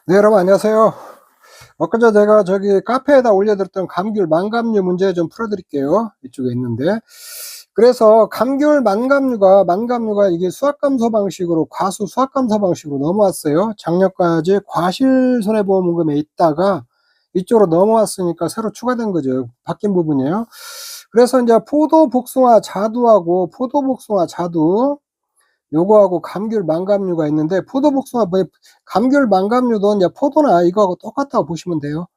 네, 여러분 안녕하세요. 엊그제 제가 저기 카페에다 올려드렸던 감귤 만감류 문제 좀 풀어드릴게요. 이쪽에 있는데. 그래서 감귤 만감류가 이게 수학감소 방식으로 과수 수학감소 방식으로 넘어왔어요. 작년까지 과실 손해보험금에 있다가 이쪽으로 넘어왔으니까 새로 추가된 거죠. 바뀐 부분이에요. 그래서 이제 포도 복숭아 자두 요거하고 감귤 만감류가 있는데, 포도복숭아 감귤 만감류도 이제 포도나 이거하고 똑같다고 보시면 돼요.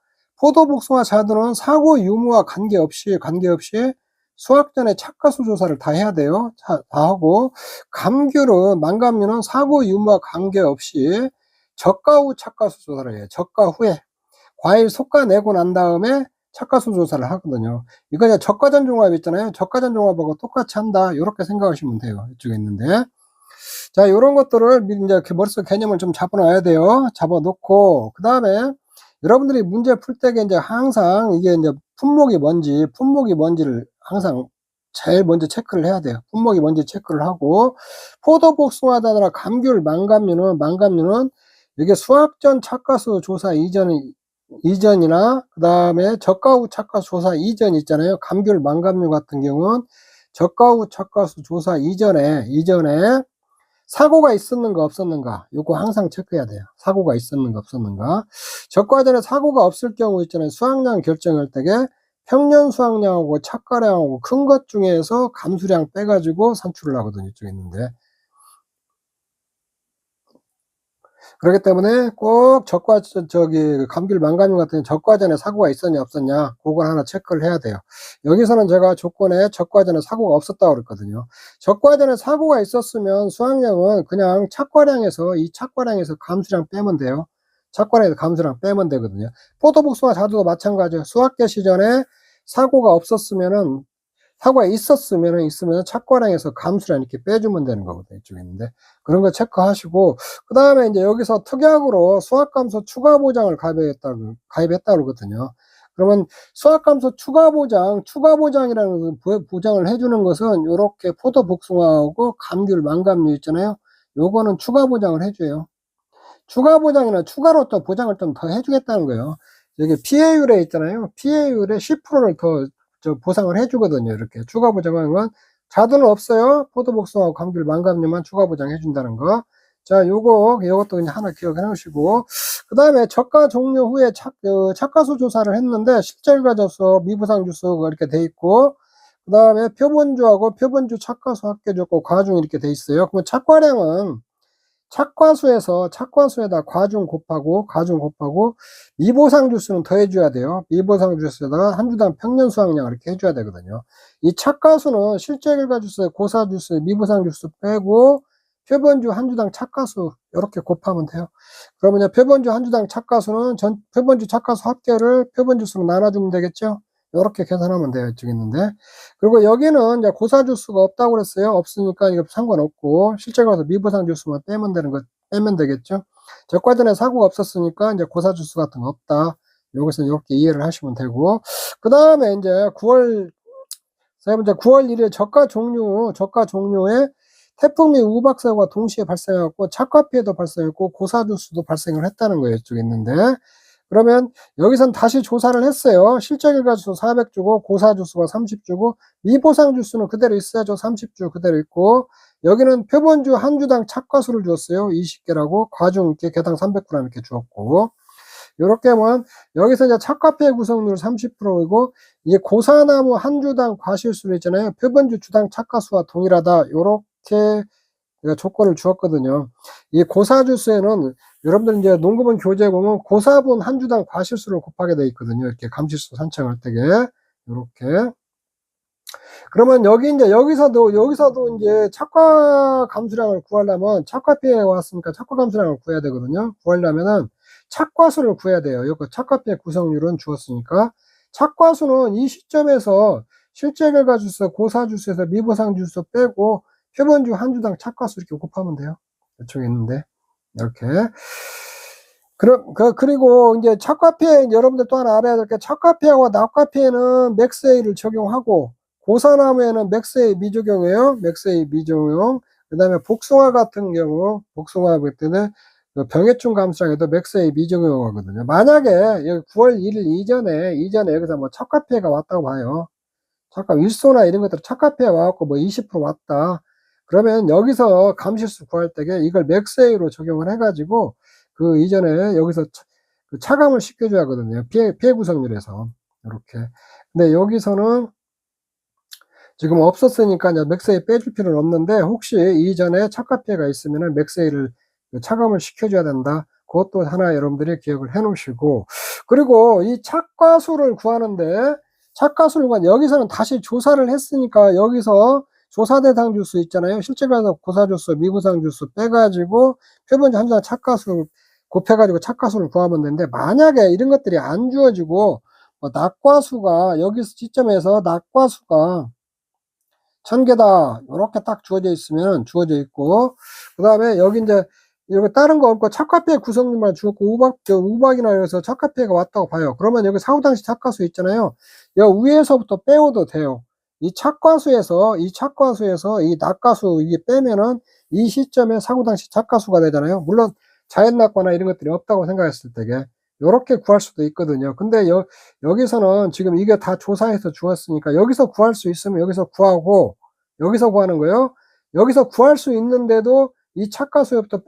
포도복숭아 자두는 사고 유무와 관계없이 수확 전에 착과수 조사를 다 해야 돼요. 다 하고, 만감류는 사고 유무와 관계없이 적과 후 착과수 조사를 해요. 적과 후에 과일 속가 내고 난 다음에 착과수 조사를 하거든요. 이거 그냥 적과전 종합 있잖아요. 적과전 종합하고 똑같이 한다, 이렇게 생각하시면 돼요. 이쪽에 있는데, 자, 요런 것들을 미리 이제 머릿속 개념을 좀 잡아 놔야 돼요. 잡아 놓고, 그 다음에 여러분들이 문제 풀 때 이제 항상 이게 이제 품목이 뭔지를 항상 제일 먼저 체크를 해야 돼요. 품목이 뭔지 체크를 하고, 포도복숭아다나 만감류는 이게 수확전 착과수 조사 이전이나, 그 다음에 적과 후 착과수 조사 이전 있잖아요. 감귤 만감류 같은 경우는 적과 후 착과수 조사 이전에 사고가 있었는가 없었는가, 요거 항상 체크해야 돼요. 사고가 있었는가 없었는가. 적과전에 사고가 없을 경우 있잖아요. 수확량 결정할 때에 평년 수확량하고 착과량하고 큰 것 중에서 감수량 빼가지고 산출을 하거든요. 이쪽에 있는데, 그렇기 때문에 꼭 감귤 만감류 같은 적과전에 사고가 있었냐 없었냐, 그걸 하나 체크를 해야 돼요. 여기서는 제가 조건에 적과전에 사고가 없었다고 그랬거든요. 적과전에 사고가 있었으면 수확량은 그냥 착과량에서 감수량 빼면 돼요. 착과량에서 감수량 빼면 되거든요. 포도복숭아 자두도 마찬가지예요. 수확 개시 전에 사고가 없었으면은 있으면 착과량에서 감수량 이렇게 빼주면 되는 거거든요. 이쪽에 있는데, 그런 거 체크하시고, 그 다음에 이제 여기서 특약으로 수학감소 추가 보장을 가입했다 그러거든요. 그러면 수학감소 추가 보장이라는 보장을 해주는 것은 요렇게 포도 복숭아하고 감귤 만감류 있잖아요. 요거는 추가 보장을 해줘요. 추가 보장이나 추가로 또 보장을 좀 더 해주겠다는 거예요. 여기 피해율에 있잖아요. 피해율에 10%를 더 보상을 해주거든요. 이렇게 추가 보장하는 건, 자두는 없어요. 포도복숭아하고 감귤 만감류만 추가 보장해 준다는 거. 자, 요것도 그냥 하나 기억해 놓으시고, 그 다음에 저가 종료 후에 착과수 조사를 했는데 실제 결과져서 미부상 주수가 이렇게 돼 있고, 그 다음에 표본주 착과수 합계조건 과중 이렇게 돼 있어요. 그러면 착과량은 착과수에다 과중 곱하고 미보상 주수는 더해줘야 돼요. 미보상 주수에다가 한 주당 평년 수확량 이렇게 해줘야 되거든요. 이 착과수는 실제 결과 주수, 고사 주수, 미보상 주수 빼고 표본주 한 주당 착과수 이렇게 곱하면 돼요. 그러면 표본주 한 주당 착과수는 표본주 착과수 합계를 표본주수로 나눠주면 되겠죠. 이렇게 계산하면 돼요. 이쪽에 있는데, 그리고 여기는 이제 고사 주수가 없다고 그랬어요. 없으니까 이거 상관없고, 실제 가서 미보상 주수만 빼면 되겠죠. 적과전에 사고가 없었으니까 이제 고사 주수 같은 거 없다. 여기서 이렇게 이해를 하시면 되고, 그 다음에 이제 세 번째 9월 1일 저가 종료에 태풍 및 우박사고가 동시에 발생했고 착과 피해도 발생했고 고사 주수도 발생을 했다는 거예요. 이쪽에 있는데, 그러면 여기선 다시 조사를 했어요. 실제 결과 주수 400주고 고사 주수가 30주고 미보상 주수는 그대로 있어야죠. 30주 그대로 있고, 여기는 표본주 한 주당 착과수를 주었어요. 20개라고 과중 이렇게 개당 300g 이렇게 주었고, 이렇게 하면 여기서 이제 착과피해 구성률 30%이고, 이게 고사나무 한 주당 과실수를 있잖아요. 표본주 주당 착과수와 동일하다. 이렇게 조건을 주었거든요. 이 고사주수에는 여러분들 이제 농구본 교재에 보면 고사분 한 주당 과실수를 곱하게 되어 있거든요. 이렇게 감실수 산정할 때에 이렇게. 그러면 여기서도 이제 착과 감수량을 구하려면, 착과 피해가 왔으니까 착과 감수량을 구해야 되거든요. 구하려면은 착과수를 구해야 돼요. 여기 착과 피해 구성률은 주었으니까 착과수는 이 시점에서 실제 결과 주수, 고사 주수에서 미보상 주수 빼고 표본주 한 주당 착과수 이렇게 곱하면 돼요. 이쪽에 있는데, 이렇게. 그리고 이제 착과피해, 여러분들 또 하나 알아야 될 게, 착과피해와 낙과피해는 맥스A를 적용하고, 고사나무에는 맥스A 미적용이에요. 맥스A 미적용. 그 다음에 복숭아 같은 때는 그 병해충 감수량에도 맥스A 미적용하거든요. 만약에 여기 9월 1일 이전에 여기서 뭐 착과피해가 왔다고 봐요. 잠깐 일소나 이런 것들 착과피해 와갖고 뭐 20% 왔다. 그러면 여기서 감실수 구할 때에 이걸 맥스A로 적용을 해가지고 그 이전에 여기서 그 차감을 시켜줘야 하거든요. 피해 구성률에서. 이렇게. 근데 여기서는 지금 없었으니까 이제 맥스A 빼줄 필요는 없는데 혹시 이전에 착과피해가 있으면은 맥스A를 차감을 시켜줘야 된다. 그것도 하나 여러분들이 기억을 해 놓으시고, 그리고 이 착과수를 구하는데 착과수를 여기서는 다시 조사를 했으니까 여기서 조사 대상 주수 있잖아요. 실제 가서 고사 주수, 미부상 주수 빼가지고 표본주 한 주당 착과수 곱해가지고 착과수를 구하면 되는데, 만약에 이런 것들이 안 주어지고 뭐 낙과수가 여기 시점에서 낙과수가 1000개다 이렇게 딱 주어져 있으면 주어져 있고, 그 다음에 여기 이제 이렇게 다른 거 없고 착과피해 구성률만 주었고 우박이나 해서 착과피해가 왔다고 봐요. 그러면 여기 사후당시 착과수 있잖아요. 여기 위에서부터 빼오도 돼요. 이 착과수에서 이 낙과수 이게 빼면은 이 시점에 사후당시 착과수가 되잖아요. 물론 자연낙과나 이런 것들이 없다고 생각했을 때게 요렇게 구할 수도 있거든요. 근데 여기서는 지금 이게 다 조사해서 주었으니까 여기서 구할 수 있으면 여기서 구하고, 여기서 구하는 거예요. 여기서 구할 수 있는데도 이 착과수부터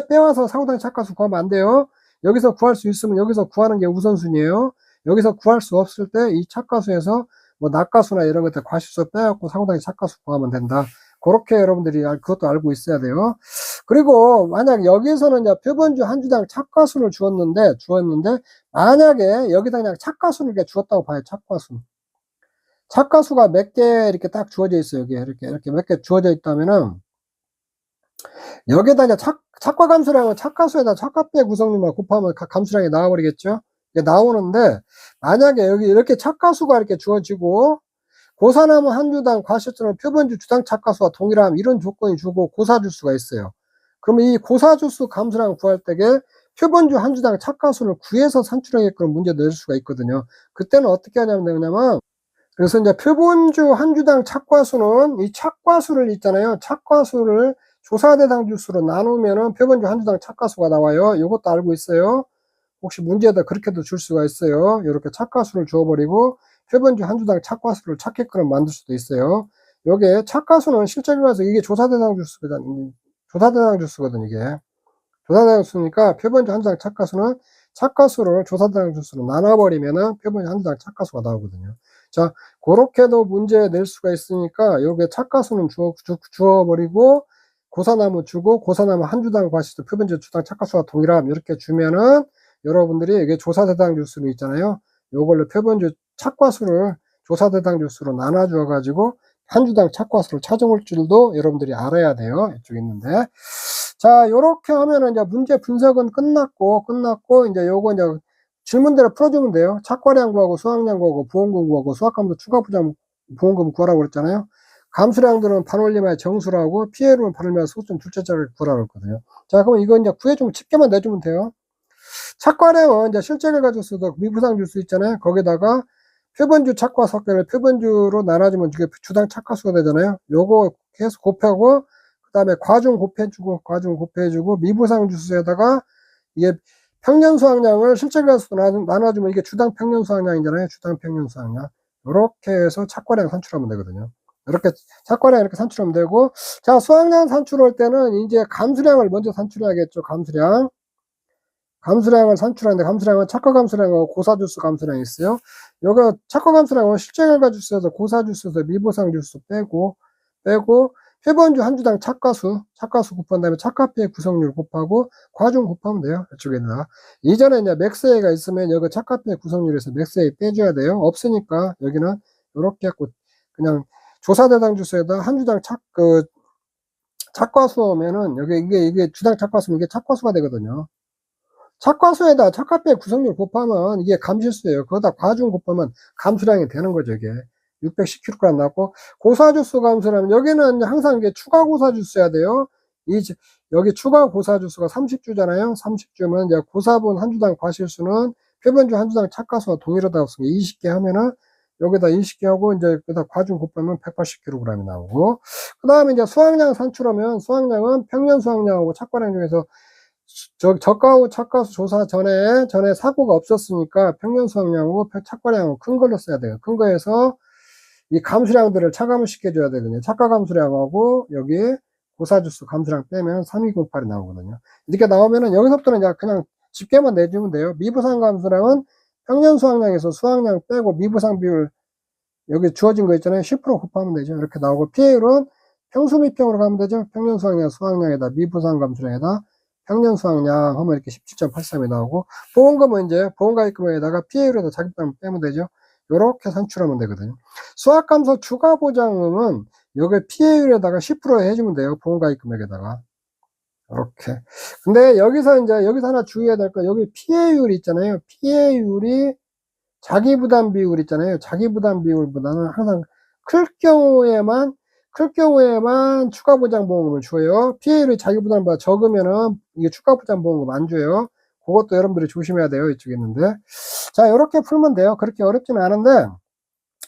빼와서 사후당시 착과수 구하면 안 돼요. 여기서 구할 수 있으면 여기서 구하는 게 우선순위예요. 여기서 구할 수 없을 때 이 착과수에서 뭐 낙과수나 이런 것들 과실수 빼갖고 사후당시 착과수 구하면 된다. 그렇게 여러분들이 그것도 알고 있어야 돼요. 그리고 만약 여기서는 이제 표본주 한 주당 착과수를 주었는데 만약에 여기다 그냥 착과수를 이렇게 주었다고 봐요. 착과수가 몇 개 이렇게 딱 주어져 있어요. 여기 이렇게 몇 개 주어져 있다면은 여기에다 이제 착과 감수량은 착과수에다 착과피해 구성률만 곱하면 감수량이 나와버리겠죠. 이게 나오는데, 만약에 여기 이렇게 착과수가 이렇게 주어지고 고사나무 한 주당 과실수는 표본주 주당 착과수와 동일함, 이런 조건이 주고 고사주수가 있어요. 그러면 이 고사주수 감수량 구할 때에 표본주 한 주당 착과수를 구해서 산출하게끔 문제 낼 수가 있거든요. 그때는 어떻게 하냐면 그래서 이제 표본주 한 주당 착과수는 이 착과수를 있잖아요. 착과수를 조사 대상 주수로 나누면은 표본주 한 주당 착과수가 나와요. 이것도 알고 있어요. 혹시 문제에다 그렇게도 줄 수가 있어요. 이렇게 착과수를 주어버리고 표본주 한 주당 착과수를 찾게끔 만들 수도 있어요. 요게 착과수는 실제 결과에서 이게 조사 대상 주수거든. 이게. 조사 대상 주수니까 표본주 한 주당 착과수는 착과수를 조사 대상 주수로 나눠버리면은 표본주 한 주당 착과수가 나오거든요. 자, 그렇게도 문제 낼 수가 있으니까 요게 착과수는 주어버리고 고사나무 주고 고사나무 한 주당 과실수 표본주 주당 착과수와 동일함 이렇게 주면은 여러분들이 이게 조사 대상 주수로 있잖아요. 요걸로 표본주 착과수를 조사 대상 주수로 나눠 주어 가지고 한 주당 착과수를 찾아올 줄도 여러분들이 알아야 돼요. 이쪽에 있는데. 자, 요렇게 하면은 이제 문제 분석은 끝났고 이제 요거 이제 질문대로 풀어주면 돼요. 착과량 구하고 수학량 구하고 부원금 구하고 수학감도 추가 부담 부원금 구하라고 그랬잖아요. 감수량들은 반올림하여 정수라고 피해로는 반올림하여 소수점 둘째 자를 구하라고 했거든요. 자, 그럼 이거 이제 구해주면 집게만 내주면 돼요. 착과량은 이제 실제 결과 주수도 미부상 주수 있잖아요. 거기다가 표본주 착과 섞여를 표본주로 나눠주면 이게 주당 착과수가 되잖아요. 요거 계속 곱하고 그 다음에 과중 곱해주고 미부상 주수에다가 이게 평년 수확량을 실제 결과 주수로 나눠주면 이게 주당 평년 수확량이잖아요. 주당 평년 수확량. 요렇게 해서 착과량 산출하면 되거든요. 이렇게 착과량 이렇게 산출하면 되고, 자, 수확량 산출할 때는 이제 감수량을 먼저 산출해야겠죠. 감수량을 산출하는데 감수량은 착과 감수량하고 고사주수 감수량이 있어요. 요거 착과 감수량은 실제 결과 주수에서 고사주수에서 미보상 주수 빼고 표본주 한 주당 착과수 곱한 다음에 착과피해 구성률 곱하고 과중 곱하면 돼요. 이쪽에다. 이전에 이제 맥스A가 있으면 여기 착과피해 구성률에서 맥스A 빼줘야 돼요. 없으니까 여기는 이렇게 했고 그냥 조사 대상 주수에다 한 주당 착과수면은 여기 이게 주당 착과수면 이게 착과수가 되거든요. 착과수에다 착과피해 구성률 곱하면 이게 감실수예요. 거기다 과중 곱하면 감수량이 되는 거죠. 이게 610kg 나왔고, 고사주수 감수라면 여기는 항상 이게 추가 고사주 써야 돼요. 여기 추가 고사주수가 30주잖아요. 30주면 이제 고사분 한 주당 과실수는 표본주 한 주당 착과수와 동일하다고 했으니까 20개 하면은 여기다 인식하고, 이제, 여기다 과중 곱하면 180kg이 나오고, 그 다음에 이제 수확량 산출하면, 수확량은 평년 수확량하고 착과량 중에서, 저가후 착과수 조사 전에 사고가 없었으니까 평년 수확량하고 착과량하고 큰 걸로 써야 돼요. 큰 거에서 이 감수량들을 차감을 시켜줘야 되거든요. 착과 감수량하고 여기 고사주수 감수량 빼면 3208이 나오거든요. 이렇게 나오면은 여기서부터는 이제 그냥 집계만 내주면 돼요. 미부상 감수량은 평년 수확량에서 수확량 빼고 미부상 비율 여기 주어진 거 있잖아요. 10% 곱하면 되죠. 이렇게 나오고 피해율은 평수 미평으로 가면 되죠. 평년 수확량 수확량에다 미부상 감수량에다 평년 수확량 하면 이렇게 17.83이 나오고 보험금은 이제 보험가입금에다가 피해율에다 자기부담 빼면 되죠. 요렇게 산출하면 되거든요. 수확감소 추가보장금은 여기 피해율에다가 10% 해주면 돼요. 보험가입금액에다가. 이렇게. 근데 여기서 하나 주의해야 될 거, 여기 피해율이 있잖아요. 피해율이 자기부담 비율 있잖아요. 자기부담 비율보다는 항상 클 경우에만 추가보장보험금을 줘요. 피해율이 자기부담보다 적으면은 이게 추가보장보험금 안 줘요. 그것도 여러분들이 조심해야 돼요. 이쪽에 있는데. 자, 이렇게 풀면 돼요. 그렇게 어렵지는 않은데,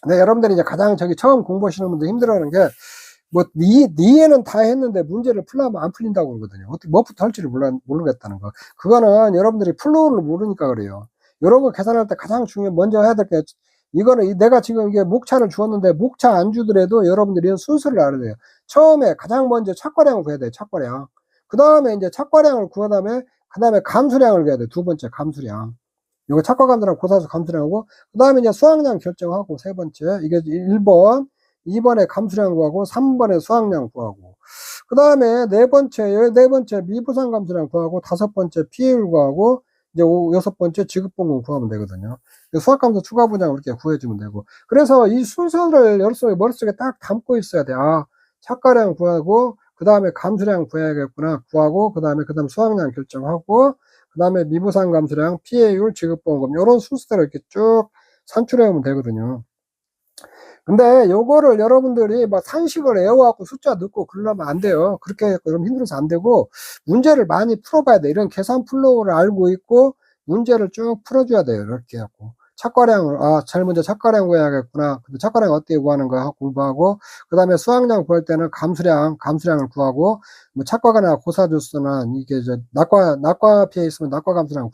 네, 여러분들이 이제 가장 처음 공부하시는 분들 힘들어하는 게, 니에는 다 했는데 문제를 풀려면 안 풀린다고 그러거든요. 어떻게 뭐부터 할지를 모르겠다는 거. 그거는 여러분들이 플로우를 모르니까 그래요. 이런 거 계산할 때 가장 먼저 해야 될 게, 이거는 내가 지금 이게 목차를 주었는데, 목차 안 주더라도 여러분들이 이런 순서를 알아야 돼요. 처음에 가장 먼저 착과량을 구해야 돼요. 착과량. 그 다음에 이제 착과량을 구한 다음에, 그 다음에 감수량을 구해야 돼요. 두 번째 감수량. 이거 착과 감수량, 고사수 감수량하고, 그 다음에 이제 수확량 결정하고, 세 번째. 이게 1번, 2번에 감수량 구하고, 3번에 수확량 구하고, 그 다음에 네 번째 미부상 감수량 구하고, 다섯 번째 피해율 구하고, 이제 여섯 번째 지급보험금 구하면 되거든요. 수확감소 추가보장 이렇게 구해주면 되고. 그래서 이 순서를 머릿속에 딱 담고 있어야 돼. 아, 착과량 구하고, 그 다음에 감수량 구해야겠구나. 구하고, 그 다음에 수확량 결정하고, 그 다음에 미부상 감수량, 피해율, 지급보험금, 요런 순서대로 이렇게 쭉 산출해 오면 되거든요. 근데 요거를 여러분들이 막 산식을 외워갖고 숫자 넣고 그러려면 안 돼요. 그렇게 그럼 힘들어서 안 되고, 문제를 많이 풀어봐야 돼. 이런 계산 플로우를 알고 있고, 문제를 쭉 풀어줘야 돼요. 이렇게 해갖고. 착과량을, 제일 먼저 착과량 구해야겠구나. 근데 착과량 어떻게 구하는가 공부하고, 그 다음에 수확량 구할 때는 감수량을 구하고, 뭐 착과가나 고사주스나 이게 낙과 피해 있으면 낙과 감수량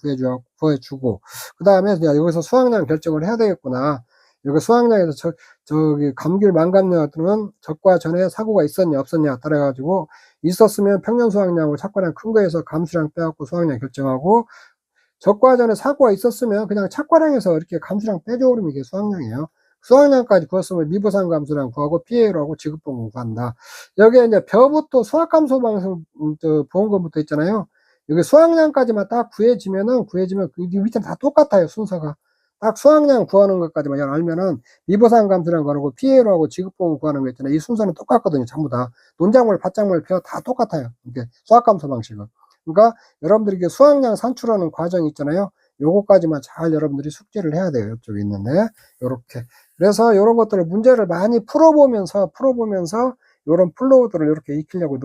구해주고, 그 다음에 여기서 수확량 결정을 해야 되겠구나. 여기 수확량에서 저기 감귤 망감류는 적과 전에 사고가 있었냐 없었냐 따라가지고 있었으면 평년 수확량하고 착과량 큰 거에서 감수량 빼갖고 수확량 결정하고, 적과 전에 사고가 있었으면 그냥 착과량에서 이렇게 감수량 빼줘 버리면 이게 수확량이에요. 수확량까지 구했으면 미부상 감수량 구하고 피해율하고 지급보험금 구한다. 여기에 이제 벼부터 수확감소 방송 보험금부터 있잖아요. 여기 수확량까지만 딱 구해지면 그 밑에 다 똑같아요. 순서가. 딱 수확량 구하는 것까지만 알면은 미부상 감수량 구하고 피해율하고 지급보험금 구하는 거 있잖아요. 이 순서는 똑같거든요. 전부 다. 논작물, 밭작물, 벼 다 똑같아요. 이게 수확감소 방식은. 그러니까 여러분들이 이게 수확량 산출하는 과정이 있잖아요. 요거까지만 잘 여러분들이 숙제를 해야 돼요. 이쪽에 있는데 요렇게. 그래서 요런 것들을 문제를 많이 풀어보면서 요런 플로우들을 이렇게 익히려고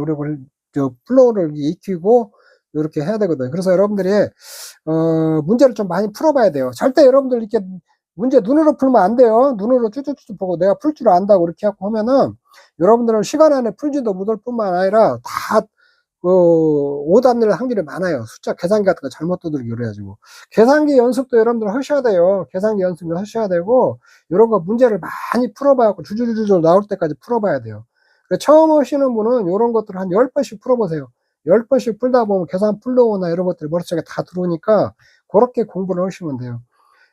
플로우를 익히고 이렇게 해야 되거든요. 그래서 여러분들이 문제를 좀 많이 풀어봐야 돼요. 절대 여러분들 이렇게 문제 눈으로 풀면 안 돼요. 눈으로 쭈쭈쭈 보고 내가 풀 줄 안다고 이렇게 하고 하면은 여러분들은 시간 안에 풀지도 못할 뿐만 아니라 다 오답 낼 확률이 많아요. 숫자 계산기 같은 거 잘못 두들기 그래가지고. 계산기 연습도 여러분들 하셔야 돼요. 계산기 연습도 하셔야 되고, 이런 거 문제를 많이 풀어봐갖고 주주주주 나올 때까지 풀어봐야 돼요. 처음 하시는 분은 이런 것들을 한 10번씩 풀어보세요. 10번씩 풀다 보면 계산 플로우나 이런 것들이 머릿속에 다 들어오니까 그렇게 공부를 하시면 돼요.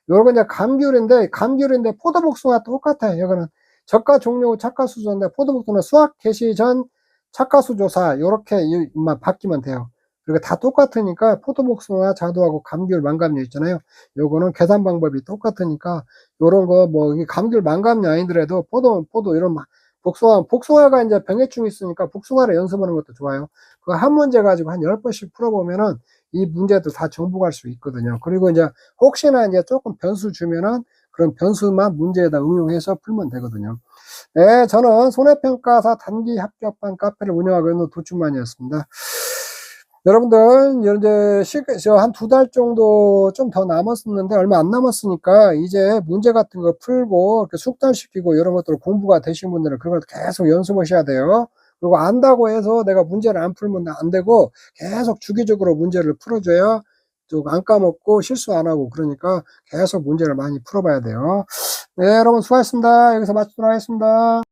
요건 이제 감귤인데 포도복숭아 똑같아요. 이거는 저가 종료 착가 수조인데 포도복숭아 수확 개시 전 착가수 조사 요렇게만 바뀌면 돼요. 그리고 다 똑같으니까 포도복숭아 자두하고 감귤 망감류 있잖아요. 요거는 계산 방법이 똑같으니까 요런 거 감귤 망감류 아니더라도 포도 이런 복숭아가 이제 병해충이 있으니까 복숭아를 연습하는 것도 좋아요. 그 한 문제 가지고 한 10번씩 풀어보면은 이 문제도 다 정복할 수 있거든요. 그리고 이제 혹시나 이제 조금 변수 주면은 그런 변수만 문제에다 응용해서 풀면 되거든요. 네, 저는 손해평가사 단기 합격반 카페를 운영하고 있는 도충만이었습니다. 여러분들, 이제 한 2달 정도 좀 더 남았었는데, 얼마 안 남았으니까, 이제 문제 같은 거 풀고, 이렇게 숙달시키고, 이런 것들 공부가 되신 분들은 그걸 계속 연습하셔야 돼요. 그리고 안다고 해서 내가 문제를 안 풀면 안 되고, 계속 주기적으로 문제를 풀어줘야 좀 안 까먹고 실수 안 하고, 그러니까 계속 문제를 많이 풀어봐야 돼요. 네, 여러분 수고하셨습니다. 여기서 마치도록 하겠습니다.